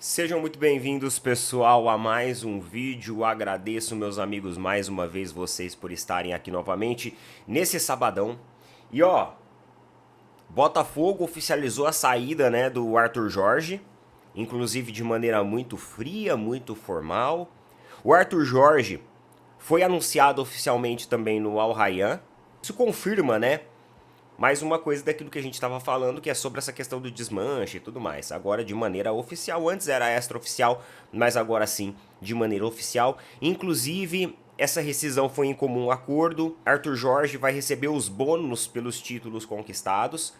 Sejam muito bem-vindos, pessoal, a mais um vídeo. Agradeço, meus amigos, mais uma vez vocês por estarem aqui novamente nesse sabadão. E ó, Botafogo oficializou a saída, né, do Arthur Jorge, inclusive de maneira muito fria, muito formal. O Arthur Jorge foi anunciado oficialmente também no Al Rayyan. Isso confirma, né, mais uma coisa daquilo que a gente estava falando, que é sobre essa questão do desmanche e tudo mais. Agora de maneira oficial, antes era extraoficial, mas agora sim, de maneira oficial. Inclusive, essa rescisão foi em comum acordo. Arthur Jorge vai receber os bônus pelos títulos conquistados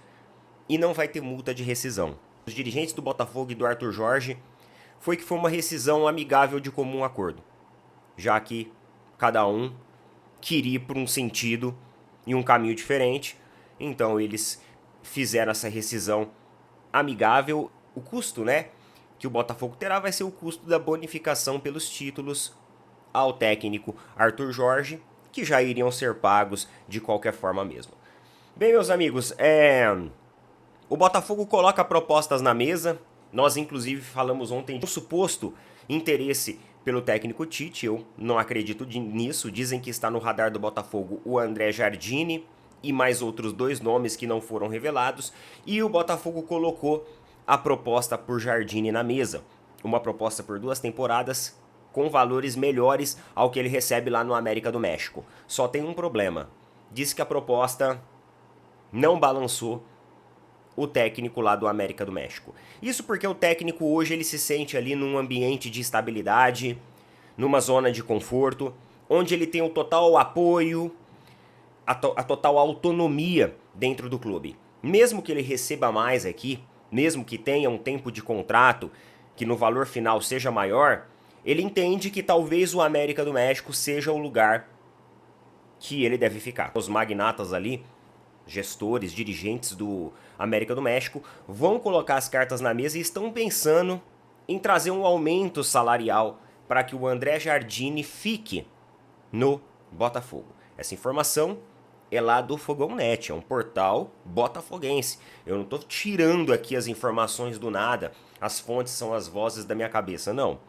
e não vai ter multa de rescisão. Os dirigentes do Botafogo e do Arthur Jorge foi uma rescisão amigável de comum acordo, já que cada um queria ir por um sentido e um caminho diferente. Então eles fizeram essa rescisão amigável. O custo, né, que o Botafogo terá vai ser o custo da bonificação pelos títulos ao técnico Arthur Jorge, que já iriam ser pagos de qualquer forma mesmo. Bem, meus amigos, o Botafogo coloca propostas na mesa. Nós, inclusive, falamos ontem de um suposto interesse pelo técnico Tite. Eu não acredito nisso. Dizem que está no radar do Botafogo o André Jardine e mais outros dois nomes que não foram revelados, e o Botafogo colocou a proposta por Jardine na mesa. Uma proposta por 2 temporadas com valores melhores ao que ele recebe lá no América do México. Só tem um problema. Diz que a proposta não balançou o técnico lá do América do México. Isso porque o técnico hoje ele se sente ali num ambiente de estabilidade, numa zona de conforto, onde ele tem o total apoio, a total autonomia dentro do clube. Mesmo que ele receba mais aqui, mesmo que tenha um tempo de contrato que no valor final seja maior, ele entende que talvez o América do México seja o lugar que ele deve ficar. Os magnatas ali, gestores, dirigentes do América do México, vão colocar as cartas na mesa e estão pensando em trazer um aumento salarial para que o André Jardine fique no Botafogo. Essa informação é lá do Fogão Net, é um portal botafoguense. Eu não estou tirando aqui as informações do nada, as fontes são as vozes da minha cabeça, não.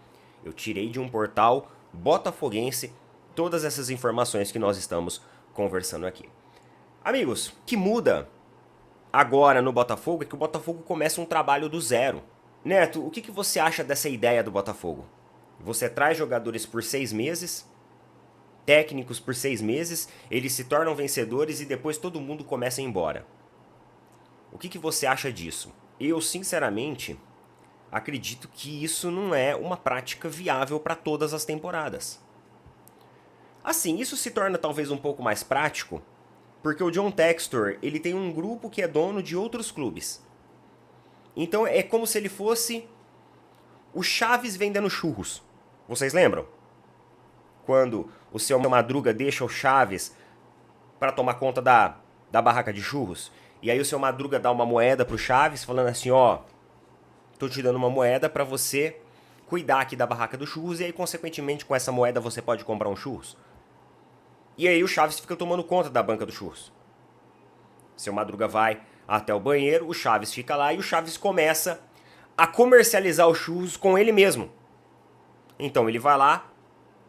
Eu tirei de um portal botafoguense todas essas informações que nós estamos conversando aqui. Amigos, o que muda agora no Botafogo é que o Botafogo começa um trabalho do zero. Neto, o que você acha dessa ideia do Botafogo? Você traz jogadores por 6 meses... técnicos por 6 meses, eles se tornam vencedores e depois todo mundo começa a ir embora. O que você acha disso? Eu, sinceramente, acredito que isso não é uma prática viável para todas as temporadas. Assim, isso se torna talvez um pouco mais prático, porque o John Textor, ele tem um grupo que é dono de outros clubes. Então é como se ele fosse o Chaves vendendo churros. Vocês lembram? Quando o seu Madruga deixa o Chaves para tomar conta da barraca de churros. E aí o seu Madruga dá uma moeda pro Chaves, falando assim, ó, tô te dando uma moeda para você cuidar aqui da barraca dos churros, e aí, consequentemente, com essa moeda você pode comprar um churros. E aí o Chaves fica tomando conta da banca dos churros. Seu Madruga vai até o banheiro, o Chaves fica lá e o Chaves começa a comercializar os churros com ele mesmo. Então ele vai lá,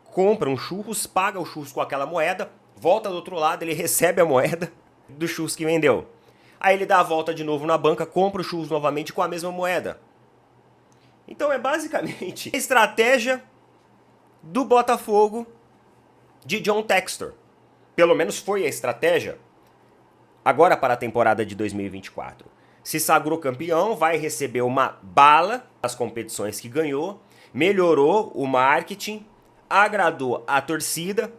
compra um churros, paga o churros com aquela moeda, volta do outro lado, ele recebe a moeda do churros que vendeu. Aí ele dá a volta de novo na banca, compra o churros novamente com a mesma moeda. Então é basicamente a estratégia do Botafogo de John Textor. Pelo menos foi a estratégia agora para a temporada de 2024. Se sagrou campeão, vai receber uma bala das competições que ganhou, melhorou o marketing, agradou a torcida.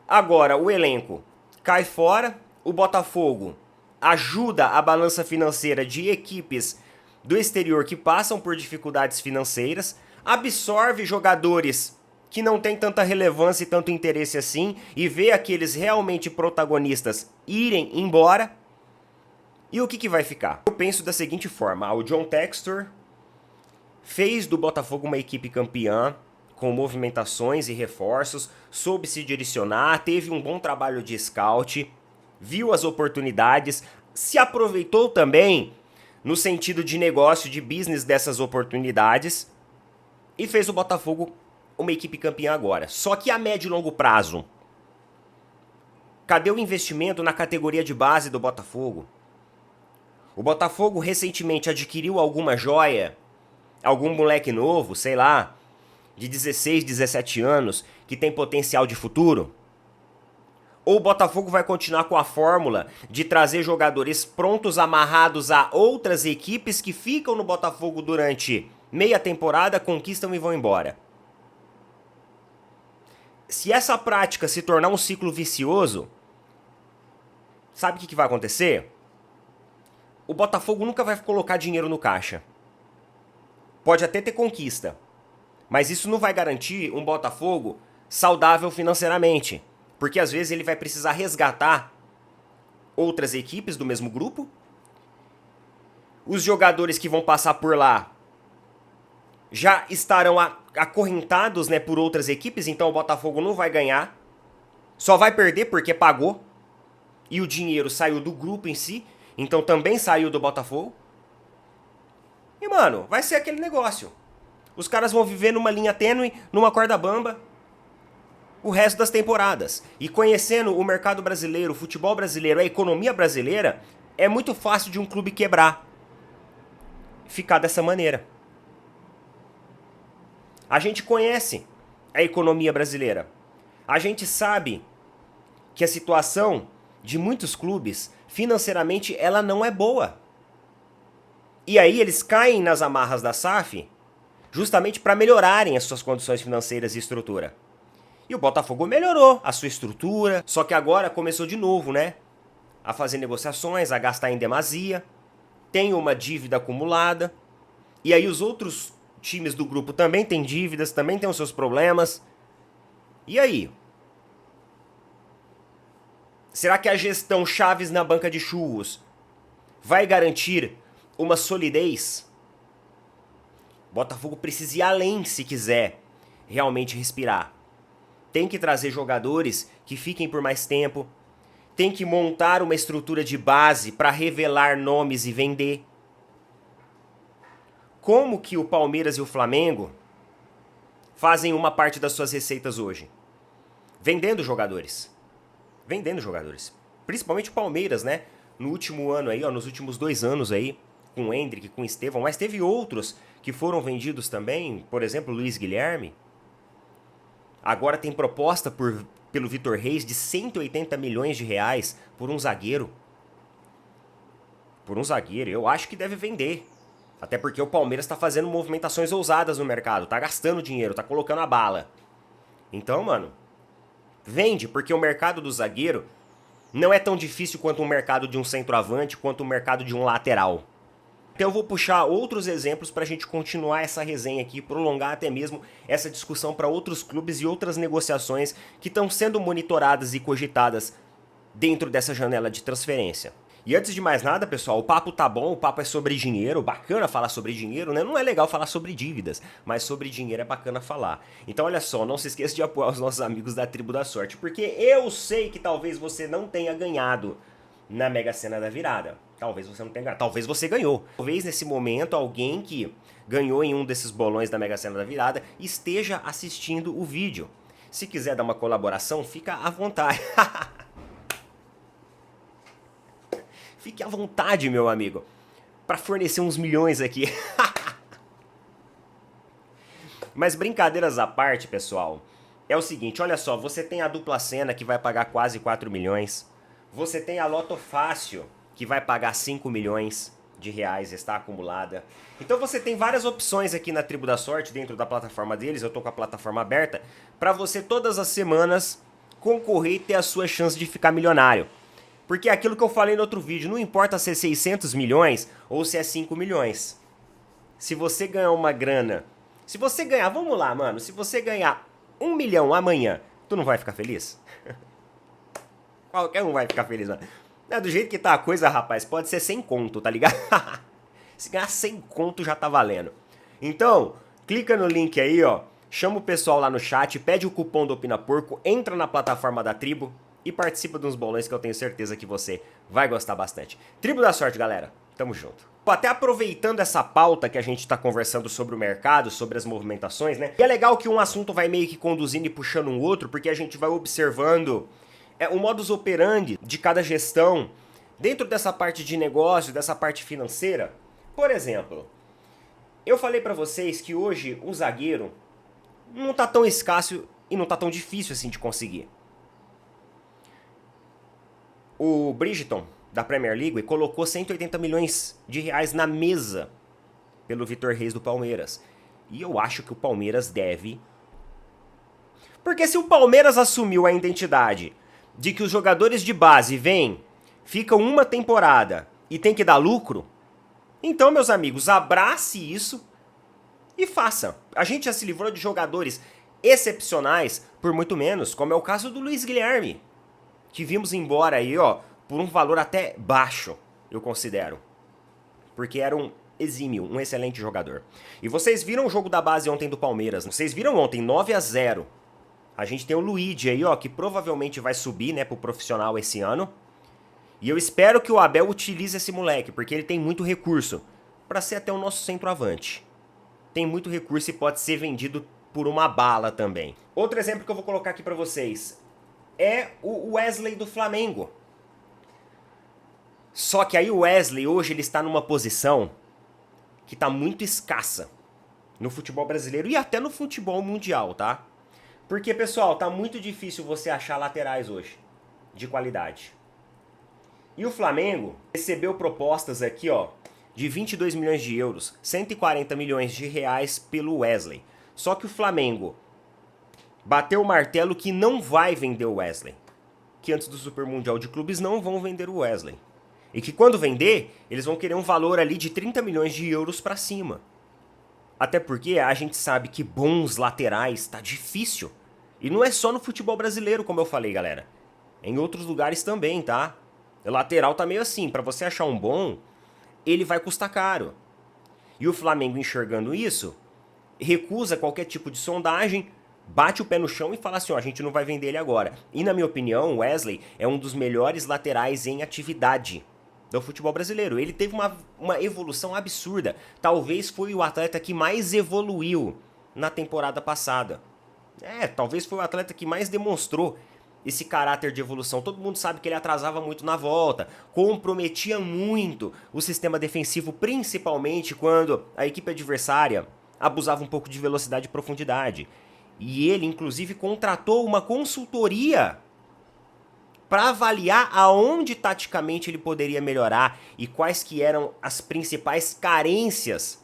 Agora o elenco cai fora, o Botafogo ajuda a balança financeira de equipes do exterior que passam por dificuldades financeiras, absorve jogadores que não têm tanta relevância e tanto interesse assim, e vê aqueles realmente protagonistas irem embora. E o que vai ficar? Eu penso da seguinte forma, o John Textor fez do Botafogo uma equipe campeã, com movimentações e reforços, soube se direcionar, teve um bom trabalho de scout, viu as oportunidades, se aproveitou também no sentido de negócio, de business dessas oportunidades, e fez o Botafogo uma equipe campeã agora. Só que a médio e longo prazo, cadê o investimento na categoria de base do Botafogo? O Botafogo recentemente adquiriu alguma joia, algum moleque novo, sei lá, de 16, 17 anos, que tem potencial de futuro? Ou o Botafogo vai continuar com a fórmula de trazer jogadores prontos, amarrados a outras equipes que ficam no Botafogo durante meia temporada, conquistam e vão embora? Se essa prática se tornar um ciclo vicioso, sabe o que vai acontecer? O Botafogo nunca vai colocar dinheiro no caixa. Pode até ter conquista, mas isso não vai garantir um Botafogo saudável financeiramente. Porque às vezes ele vai precisar resgatar outras equipes do mesmo grupo. Os jogadores que vão passar por lá já estarão acorrentados, né, por outras equipes, então o Botafogo não vai ganhar. Só vai perder porque pagou. E o dinheiro saiu do grupo em si, então também saiu do Botafogo. E, mano, vai ser aquele negócio. Os caras vão viver numa linha tênue, numa corda bamba, o resto das temporadas. E conhecendo o mercado brasileiro, o futebol brasileiro, a economia brasileira, é muito fácil de um clube quebrar. Ficar dessa maneira. A gente conhece a economia brasileira. A gente sabe que a situação de muitos clubes, financeiramente, ela não é boa. E aí eles caem nas amarras da SAF justamente para melhorarem as suas condições financeiras e estrutura. E o Botafogo melhorou a sua estrutura, só que agora começou de novo, né? A fazer negociações, a gastar em demasia, tem uma dívida acumulada, e aí os outros times do grupo também têm dívidas, também têm os seus problemas. E aí? Será que a gestão Chaves na banca de churros vai garantir uma solidez? O Botafogo precisa ir além se quiser realmente respirar. Tem que trazer jogadores que fiquem por mais tempo. Tem que montar uma estrutura de base para revelar nomes e vender. Como que o Palmeiras e o Flamengo fazem uma parte das suas receitas hoje? Vendendo jogadores. Vendendo jogadores. Principalmente o Palmeiras, né? No último ano aí, ó, nos últimos 2 anos aí, com o Endrick, com o Estevão, mas teve outros que foram vendidos também, por exemplo, o Luiz Guilherme. Agora tem proposta pelo Vitor Reis de 180 milhões de reais por um zagueiro. Por um zagueiro, eu acho que deve vender. Até porque o Palmeiras está fazendo movimentações ousadas no mercado, tá gastando dinheiro, tá colocando a bala. Então, mano, vende, porque o mercado do zagueiro não é tão difícil quanto o mercado de um centroavante, quanto o mercado de um lateral. Então eu vou puxar outros exemplos para a gente continuar essa resenha aqui, prolongar até mesmo essa discussão para outros clubes e outras negociações que estão sendo monitoradas e cogitadas dentro dessa janela de transferência. E antes de mais nada, pessoal, o papo tá bom, o papo é sobre dinheiro, bacana falar sobre dinheiro, né? Não é legal falar sobre dívidas, mas sobre dinheiro é bacana falar. Então olha só, não se esqueça de apoiar os nossos amigos da Tribo da Sorte, porque eu sei que talvez você não tenha ganhado na Mega Sena da Virada. Talvez você não tenha ganhado, talvez você ganhou. Talvez nesse momento alguém que ganhou em um desses bolões da Mega Sena da Virada esteja assistindo o vídeo. Se quiser dar uma colaboração, fica à vontade. Fique à vontade, meu amigo, para fornecer uns milhões aqui. Mas brincadeiras à parte, pessoal, é o seguinte, olha só, você tem a dupla Sena que vai pagar quase 4 milhões. Você tem a Loto Fácil, que vai pagar 5 milhões de reais, está acumulada. Então você tem várias opções aqui na Tribo da Sorte, dentro da plataforma deles, eu tô com a plataforma aberta, para você todas as semanas concorrer e ter a sua chance de ficar milionário. Porque é aquilo que eu falei no outro vídeo, não importa se é 600 milhões ou se é 5 milhões. Se você ganhar uma grana, se você ganhar, vamos lá, mano, se você ganhar 1 milhão amanhã, tu não vai ficar feliz? Qualquer um vai ficar feliz, mano. Do jeito que tá a coisa, rapaz, pode ser 100 conto, tá ligado? Se ganhar 100 conto já tá valendo. Então, clica no link aí, ó, chama o pessoal lá no chat, pede o cupom do Opina Porco, entra na plataforma da Tribo e participa de uns bolões que eu tenho certeza que você vai gostar bastante. Tribo da Sorte, galera. Tamo junto. Até aproveitando essa pauta que a gente tá conversando sobre o mercado, sobre as movimentações, né? E é legal que um assunto vai meio que conduzindo e puxando um outro, porque a gente vai observando o modus operandi de cada gestão dentro dessa parte de negócio, dessa parte financeira. Por exemplo, eu falei pra vocês que hoje um zagueiro não tá tão escasso e não tá tão difícil assim de conseguir. O Bridgeton, da Premier League, colocou 180 milhões de reais na mesa pelo Vitor Reis do Palmeiras. E eu acho que o Palmeiras deve. Porque se o Palmeiras assumiu a identidade de que os jogadores de base vêm, ficam uma temporada e tem que dar lucro, então, meus amigos, abrace isso e faça. A gente já se livrou de jogadores excepcionais por muito menos, como é o caso do Luiz Guilherme, que vimos embora aí, ó, por um valor até baixo, eu considero. Porque era um exímio, um excelente jogador. E vocês viram o jogo da base ontem do Palmeiras, vocês viram ontem, 9-0. A gente tem o Luigi aí, ó, que provavelmente vai subir, né, pro profissional esse ano. E eu espero que o Abel utilize esse moleque, porque ele tem muito recurso pra ser até o nosso centroavante. Tem muito recurso e pode ser vendido por uma bala também. Outro exemplo que eu vou colocar aqui pra vocês é o Wesley do Flamengo. Só que aí o Wesley hoje ele está numa posição que tá muito escassa no futebol brasileiro e até no futebol mundial, tá? Porque, pessoal, tá muito difícil você achar laterais hoje de qualidade. E o Flamengo recebeu propostas aqui, ó, de 22 milhões de euros, 140 milhões de reais pelo Wesley. Só que o Flamengo bateu o martelo que não vai vender o Wesley. Que antes do Super Mundial de Clubes não vão vender o Wesley. E que quando vender, eles vão querer um valor ali de 30 milhões de euros pra cima. Até porque a gente sabe que bons laterais tá difícil. E não é só no futebol brasileiro, como eu falei, galera. É em outros lugares também, tá? O lateral tá meio assim, pra você achar um bom, ele vai custar caro. E o Flamengo enxergando isso, recusa qualquer tipo de sondagem, bate o pé no chão e fala assim, ó, a gente não vai vender ele agora. E na minha opinião, o Wesley é um dos melhores laterais em atividade do futebol brasileiro. Ele teve uma evolução absurda. Talvez foi o atleta que mais evoluiu na temporada passada. Talvez foi o atleta que mais demonstrou esse caráter de evolução. Todo mundo sabe que ele atrasava muito na volta, comprometia muito o sistema defensivo, principalmente quando a equipe adversária abusava um pouco de velocidade e profundidade. E ele, inclusive, contratou uma consultoria para avaliar aonde taticamente ele poderia melhorar e quais que eram as principais carências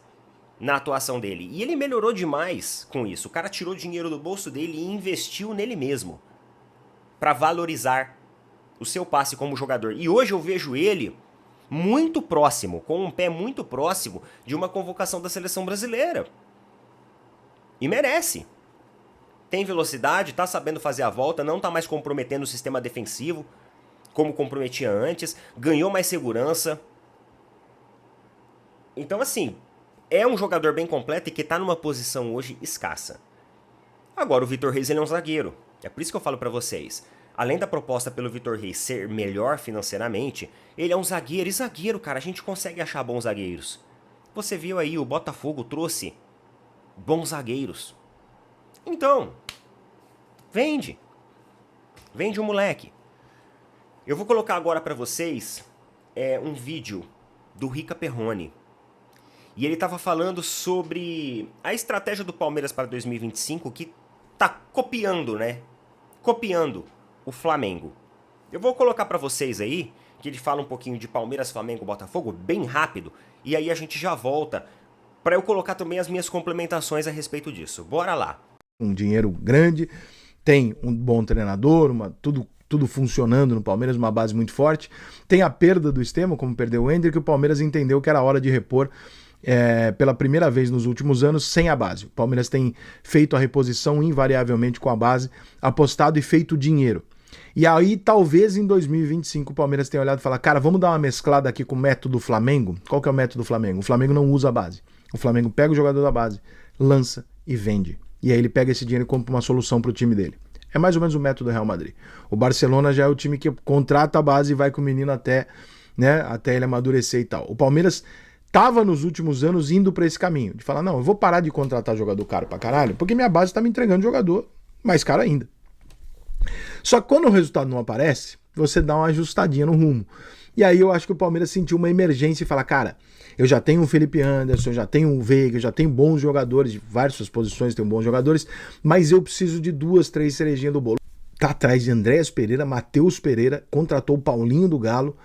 na atuação dele. E ele melhorou demais com isso. O cara tirou dinheiro do bolso dele e investiu nele mesmo para valorizar o seu passe como jogador. E hoje eu vejo ele muito próximo, com um pé muito próximo de uma convocação da seleção brasileira. E merece. Tem velocidade, tá sabendo fazer a volta, não tá mais comprometendo o sistema defensivo, como comprometia antes, ganhou mais segurança. Então, assim, é um jogador bem completo e que tá numa posição hoje escassa. Agora, o Vitor Reis, ele é um zagueiro. É por isso que eu falo pra vocês. Além da proposta pelo Vitor Reis ser melhor financeiramente, ele é um zagueiro. E zagueiro, cara, a gente consegue achar bons zagueiros. Você viu aí, o Botafogo trouxe bons zagueiros. Então, vende. Vende o moleque. Eu vou colocar agora pra vocês um vídeo do Rica Perrone. E ele tava falando sobre a estratégia do Palmeiras para 2025 que tá copiando, né? Copiando o Flamengo. Eu vou colocar pra vocês aí, que ele fala um pouquinho de Palmeiras, Flamengo, Botafogo, bem rápido. E aí a gente já volta pra eu colocar também as minhas complementações a respeito disso. Bora lá. Um dinheiro grande, tem um bom treinador, tudo funcionando no Palmeiras, uma base muito forte. Tem a perda do Estemo, como perdeu o Ender, que o Palmeiras entendeu que era hora de repor pela primeira vez nos últimos anos sem a base. O Palmeiras tem feito a reposição invariavelmente com a base, apostado e feito dinheiro. E aí, talvez em 2025 o Palmeiras tenha olhado e falado, cara, vamos dar uma mesclada aqui com o método Flamengo. Qual que é o método Flamengo? O Flamengo não usa a base. O Flamengo pega o jogador da base, lança e vende. E aí ele pega esse dinheiro e compra uma solução para o time dele. É mais ou menos o método do Real Madrid. O Barcelona já é o time que contrata a base e vai com o menino até ele amadurecer e tal. O Palmeiras tava nos últimos anos indo para esse caminho, de falar, não, eu vou parar de contratar jogador caro pra caralho, porque minha base tá me entregando jogador mais caro ainda. Só que quando o resultado não aparece, você dá uma ajustadinha no rumo. E aí eu acho que o Palmeiras sentiu uma emergência e fala, cara, eu já tenho o Felipe Anderson, já tenho o Veiga, já tenho bons jogadores, de várias suas posições tenho bons jogadores, mas eu preciso de 2, 3 cerejinhas do bolo. Tá atrás de Andréas Pereira, Matheus Pereira, contratou o Paulinho do Galo.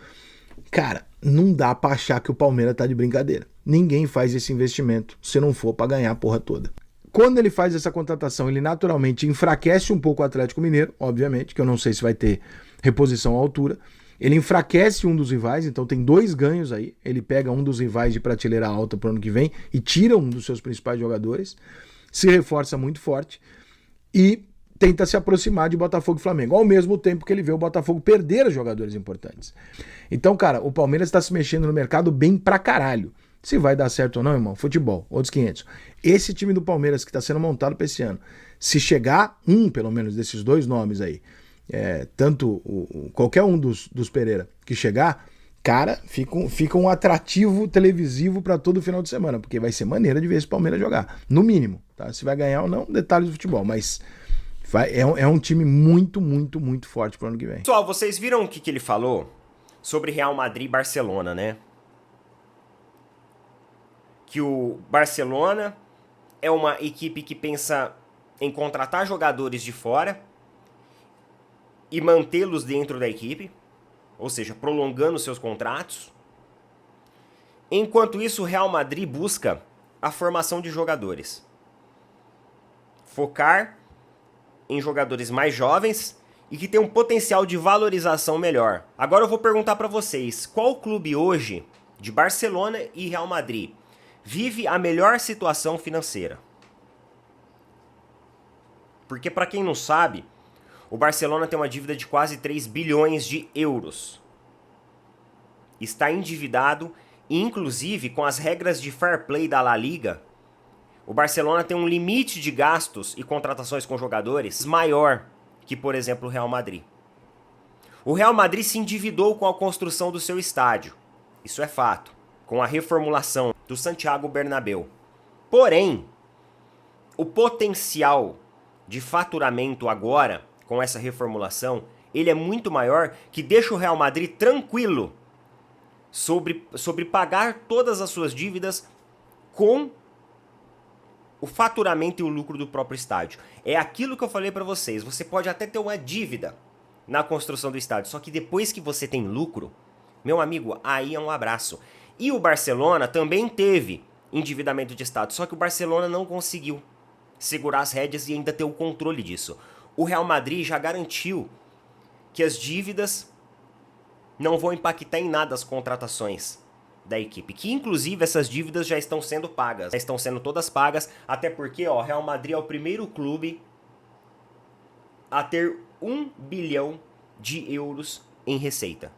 Cara, não dá pra achar que o Palmeiras tá de brincadeira. Ninguém faz esse investimento se não for pra ganhar a porra toda. Quando ele faz essa contratação, ele naturalmente enfraquece um pouco o Atlético Mineiro, obviamente, que eu não sei se vai ter reposição à altura. Ele enfraquece um dos rivais, então tem 2 ganhos aí. Ele pega um dos rivais de prateleira alta pro ano que vem e tira um dos seus principais jogadores, se reforça muito forte e tenta se aproximar de Botafogo e Flamengo, ao mesmo tempo que ele vê o Botafogo perder jogadores importantes. Então, cara, o Palmeiras está se mexendo no mercado bem pra caralho. Se vai dar certo ou não, irmão, futebol, outros 500. Esse time do Palmeiras que está sendo montado para esse ano, se chegar pelo menos, desses 2 nomes aí, tanto qualquer um dos Pereira que chegar, cara, fica um atrativo televisivo para todo final de semana, porque vai ser maneira de ver esse Palmeiras jogar, no mínimo, tá? Se vai ganhar ou não, detalhes do futebol, mas é um time muito, muito, muito forte pro ano que vem. Pessoal, vocês viram o que ele falou sobre Real Madrid e Barcelona, né? Que o Barcelona é uma equipe que pensa em contratar jogadores de fora e mantê-los dentro da equipe, ou seja, prolongando seus contratos. Enquanto isso, o Real Madrid busca a formação de jogadores. Focar em jogadores mais jovens e que tem um potencial de valorização melhor. Agora eu vou perguntar para vocês, qual clube hoje, de Barcelona e Real Madrid, vive a melhor situação financeira? Porque, para quem não sabe, o Barcelona tem uma dívida de quase 3 bilhões de euros. Está endividado e, inclusive, com as regras de fair play da La Liga, o Barcelona tem um limite de gastos e contratações com jogadores maior que, por exemplo, o Real Madrid. O Real Madrid se endividou com a construção do seu estádio. Isso é fato. Com a reformulação do Santiago Bernabéu. Porém, o potencial de faturamento agora, com essa reformulação, ele é muito maior, que deixa o Real Madrid tranquilo sobre pagar todas as suas dívidas com o faturamento e o lucro do próprio estádio. É aquilo que eu falei para vocês, você pode até ter uma dívida na construção do estádio, só que depois que você tem lucro, meu amigo, aí é um abraço. E o Barcelona também teve endividamento de Estado, só que o Barcelona não conseguiu segurar as rédeas e ainda ter o controle disso. O Real Madrid já garantiu que as dívidas não vão impactar em nada as contratações da equipe, que inclusive essas dívidas já estão sendo pagas, já estão sendo todas pagas, até porque o Real Madrid é o primeiro clube a ter 1 bilhão de euros em receita.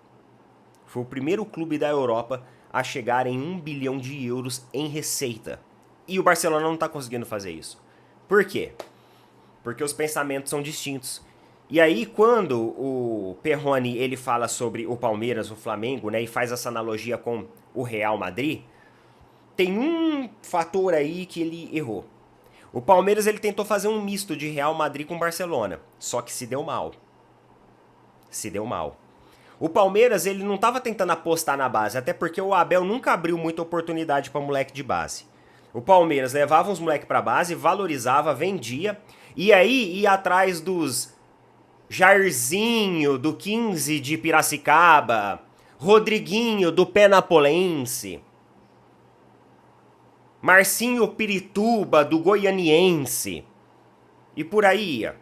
Foi o primeiro clube da Europa a chegar em 1 bilhão de euros em receita. E o Barcelona não está conseguindo fazer isso. Por quê? Porque os pensamentos são distintos. E aí, quando o Perrone ele fala sobre o Palmeiras, o Flamengo, né, e faz essa analogia com o Real Madrid, tem um fator aí que ele errou. O Palmeiras ele tentou fazer um misto de Real Madrid com Barcelona, só que se deu mal. Se deu mal. O Palmeiras ele não estava tentando apostar na base, até porque o Abel nunca abriu muita oportunidade para moleque de base. O Palmeiras levava uns moleques para base, valorizava, vendia, e aí ia atrás dos Jairzinho do 15 de Piracicaba, Rodriguinho do Penapolense, Marcinho Pirituba do Goianiense, e por aí ia.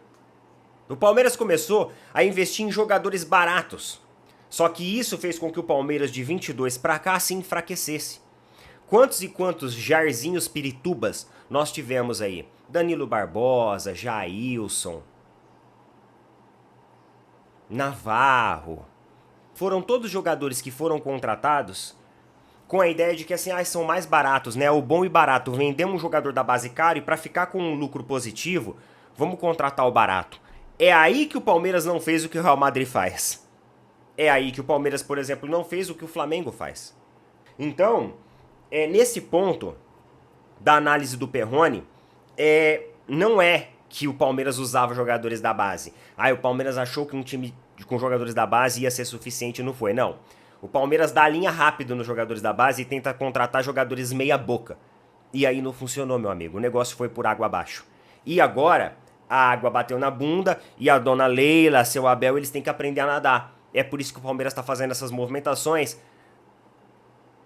O Palmeiras começou a investir em jogadores baratos, só que isso fez com que o Palmeiras de 22 para cá se enfraquecesse. Quantos e quantos Jairzinhos Piritubas nós tivemos aí? Danilo Barbosa, Jailson, Navarro. Foram todos jogadores que foram contratados com a ideia de que assim, são mais baratos, né? O bom e barato. Vendemos um jogador da base caro e para ficar com um lucro positivo, vamos contratar o barato. É aí que o Palmeiras não fez o que o Real Madrid faz. É aí que o Palmeiras, por exemplo, não fez o que o Flamengo faz. Então, nesse ponto da análise do Perrone, não é que o Palmeiras usava jogadores da base. O Palmeiras achou que um time com jogadores da base ia ser suficiente e não foi. Não. O Palmeiras dá a linha rápido nos jogadores da base e tenta contratar jogadores meia boca. E aí não funcionou, meu amigo. O negócio foi por água abaixo. E agora, a água bateu na bunda e a dona Leila, seu Abel, eles têm que aprender a nadar. É por isso que o Palmeiras está fazendo essas movimentações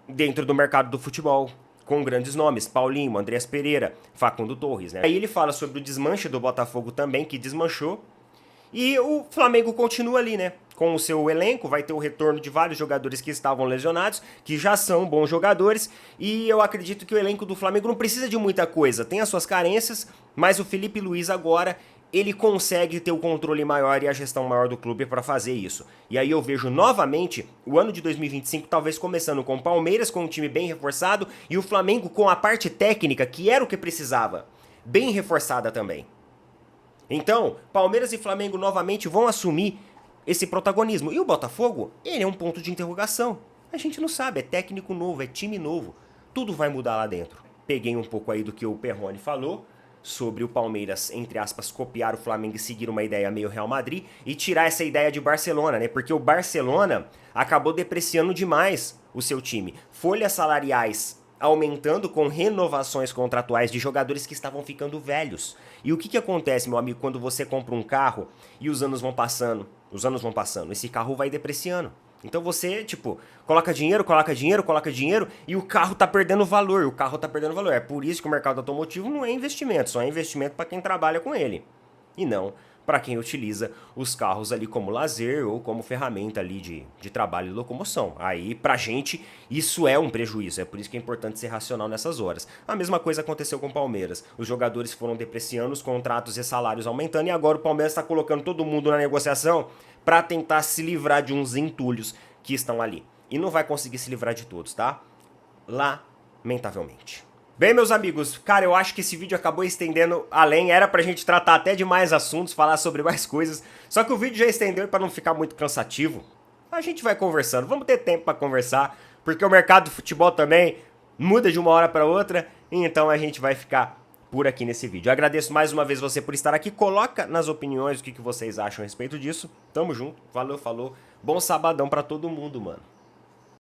dentro do mercado do futebol, com grandes nomes, Paulinho, Andreas Pereira, Facundo Torres, né? Aí ele fala sobre o desmanche do Botafogo também, que desmanchou, e o Flamengo continua ali, né? Com o seu elenco, vai ter o retorno de vários jogadores que estavam lesionados, que já são bons jogadores, e eu acredito que o elenco do Flamengo não precisa de muita coisa, tem as suas carências, mas o Felipe Luiz agora, ele consegue ter o controle maior e a gestão maior do clube para fazer isso. E aí eu vejo novamente o ano de 2025 talvez começando com o Palmeiras com um time bem reforçado e o Flamengo com a parte técnica, que era o que precisava, bem reforçada também. Então, Palmeiras e Flamengo novamente vão assumir esse protagonismo. E o Botafogo, ele é um ponto de interrogação. A gente não sabe, é técnico novo, é time novo. Tudo vai mudar lá dentro. Peguei um pouco aí do que o Perrone falou sobre o Palmeiras, entre aspas, copiar o Flamengo e seguir uma ideia meio Real Madrid e tirar essa ideia de Barcelona, né? Porque o Barcelona acabou depreciando demais o seu time. Folhas salariais aumentando com renovações contratuais de jogadores que estavam ficando velhos. E o que acontece, meu amigo, quando você compra um carro e os anos vão passando, esse carro vai depreciando. Então você, coloca dinheiro e o carro tá perdendo valor, É por isso que o mercado automotivo não é investimento, só é investimento para quem trabalha com ele. E não para quem utiliza os carros ali como lazer ou como ferramenta ali de trabalho e locomoção. Aí, pra gente, isso é um prejuízo, é por isso que é importante ser racional nessas horas. A mesma coisa aconteceu com o Palmeiras. Os jogadores foram depreciando, os contratos e salários aumentando, e agora o Palmeiras está colocando todo mundo na negociação para tentar se livrar de uns entulhos que estão ali. E não vai conseguir se livrar de todos, tá? Lamentavelmente. Bem, meus amigos, cara, eu acho que esse vídeo acabou estendendo além, era pra gente tratar até de mais assuntos, falar sobre mais coisas, só que o vídeo já estendeu e pra não ficar muito cansativo, a gente vai conversando, vamos ter tempo pra conversar, porque o mercado do futebol também muda de uma hora pra outra, então a gente vai ficar por aqui nesse vídeo. Eu agradeço mais uma vez você por estar aqui, coloca nas opiniões o que vocês acham a respeito disso, tamo junto, valeu, falou, bom sabadão pra todo mundo, mano.